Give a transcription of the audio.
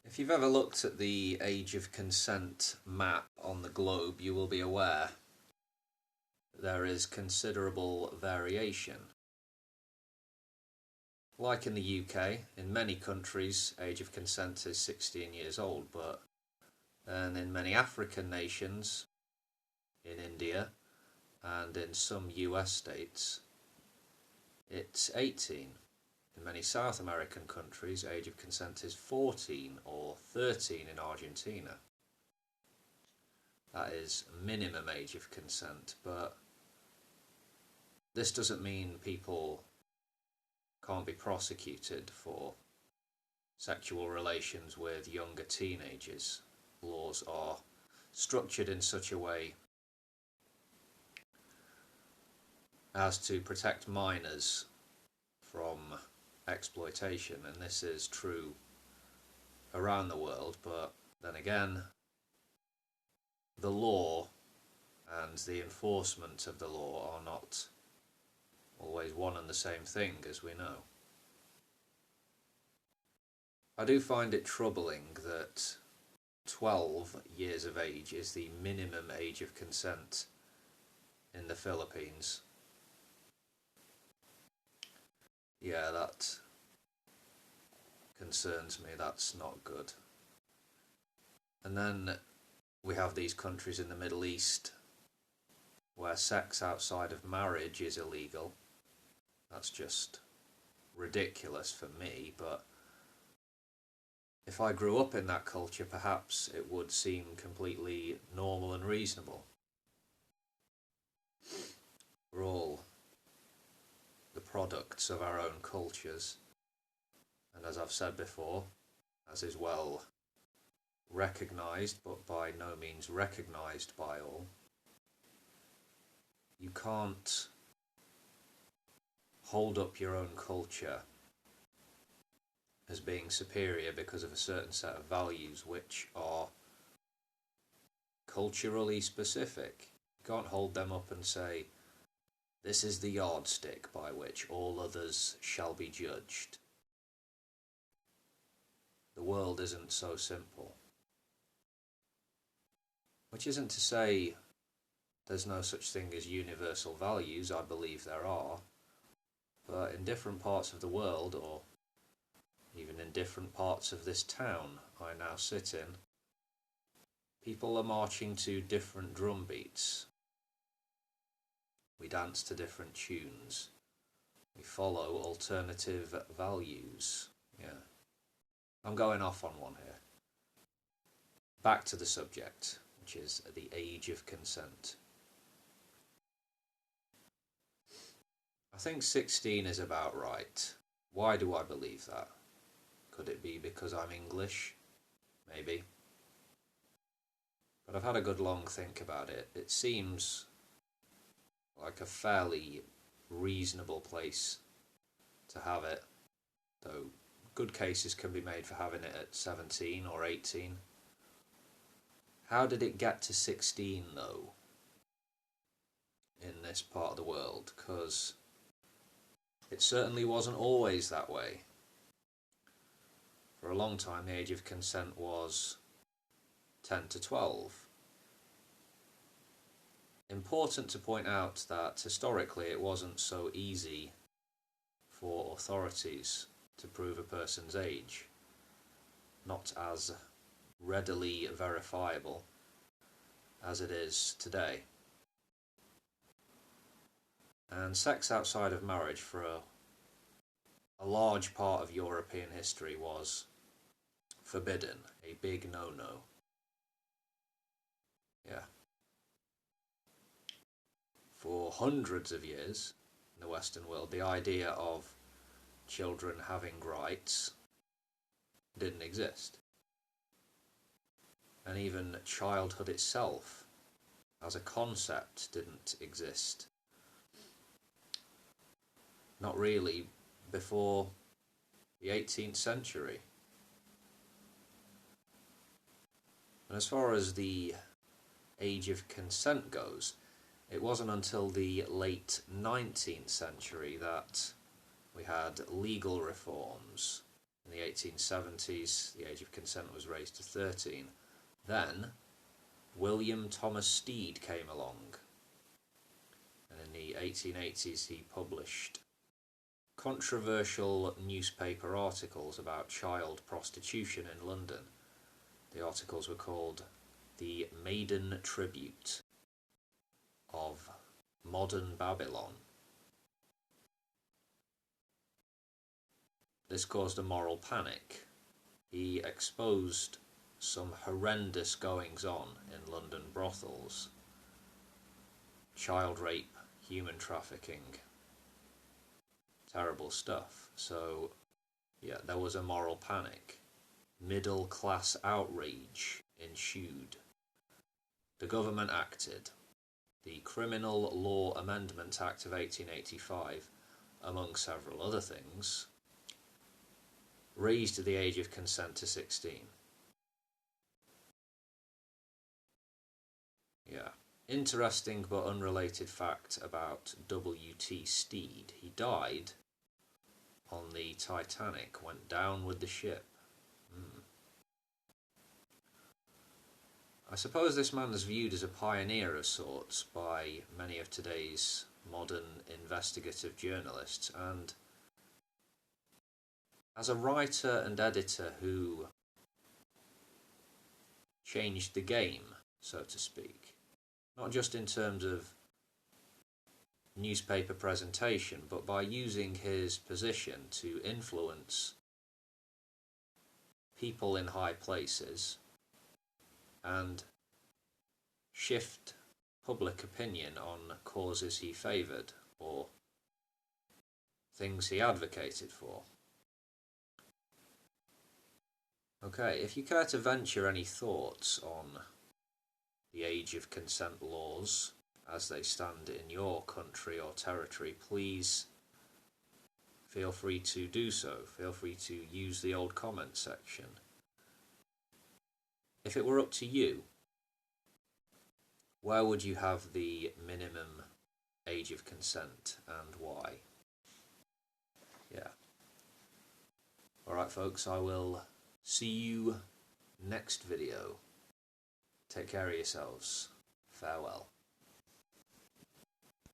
If you've ever looked at the age of consent map on the globe, you will be aware there is considerable variation. Like in the UK, in many countries, age of consent is 16 years old, but in many African nations, in India, and in some US states, it's 18. In many South American countries, age of consent is 14 or 13 in Argentina. That is minimum age of consent, but this doesn't mean people can't be prosecuted for sexual relations with younger teenagers. Laws are structured in such a way as to protect minors from exploitation, and this is true around the world, but then again, the law and the enforcement of the law are not always one and the same thing, as we know. I do find it troubling that 12 years of age is the minimum age of consent in the Philippines. Yeah, that concerns me. That's not good. And then we have these countries in the Middle East where sex outside of marriage is illegal. That's just ridiculous for me, but if I grew up in that culture, perhaps it would seem completely normal and reasonable. We're all the products of our own cultures, and as I've said before, as is well recognised, but by no means recognised by all, you can't hold up your own culture as being superior because of a certain set of values which are culturally specific. You can't hold them up and say, this is the yardstick by which all others shall be judged. The world isn't so simple. Which isn't to say there's no such thing as universal values. I believe there are. But in different parts of the world, or even in different parts of this town I now sit in, people are marching to different drum beats. We dance to different tunes. We follow alternative values. Yeah. I'm going off on one here. Back to the subject, which is the age of consent. I think 16 is about right. Why do I believe that? Could it be because I'm English? Maybe. But I've had a good long think about it. It seems like a fairly reasonable place to have it, though good cases can be made for having it at 17 or 18. How did it get to 16 though in this part of the world? Because it certainly wasn't always that way. For a long time the age of consent was 10 to 12. Important to point out that historically it wasn't so easy for authorities to prove a person's age. Not as readily verifiable as it is today. And sex outside of marriage for a large part of European history was forbidden, a big no-no. Yeah. For hundreds of years in the Western world, the idea of children having rights didn't exist. And even childhood itself as a concept didn't exist. Not really before the 18th century. And as far as the age of consent goes, it wasn't until the late 19th century that we had legal reforms In the 1870s, the age of consent was raised to 13. Then, William Thomas Stead came along, and in the 1880s he published controversial newspaper articles about child prostitution in London. The articles were called The Maiden Tribute of Modern Babylon. This caused a moral panic. He exposed some horrendous goings-on in London brothels. Child rape, human trafficking, terrible stuff. So, yeah, there was a moral panic. Middle-class outrage ensued. The government acted. The Criminal Law Amendment Act of 1885, among several other things, raised the age of consent to 16. Yeah. Interesting but unrelated fact about W.T. Stead. He died on the Titanic, went down with the ship. I suppose this man is viewed as a pioneer of sorts by many of today's modern investigative journalists, and as a writer and editor who changed the game, so to speak, not just in terms of newspaper presentation, but by using his position to influence people in high places and shift public opinion on causes he favoured or things he advocated for. Okay, if you care to venture any thoughts on the age of consent laws as they stand in your country or territory, please feel free to do so. Feel free to use the old comment section. If it were up to you, where would you have the minimum age of consent and why? Yeah. Alright folks, I will see you next video. Take care of yourselves. Farewell.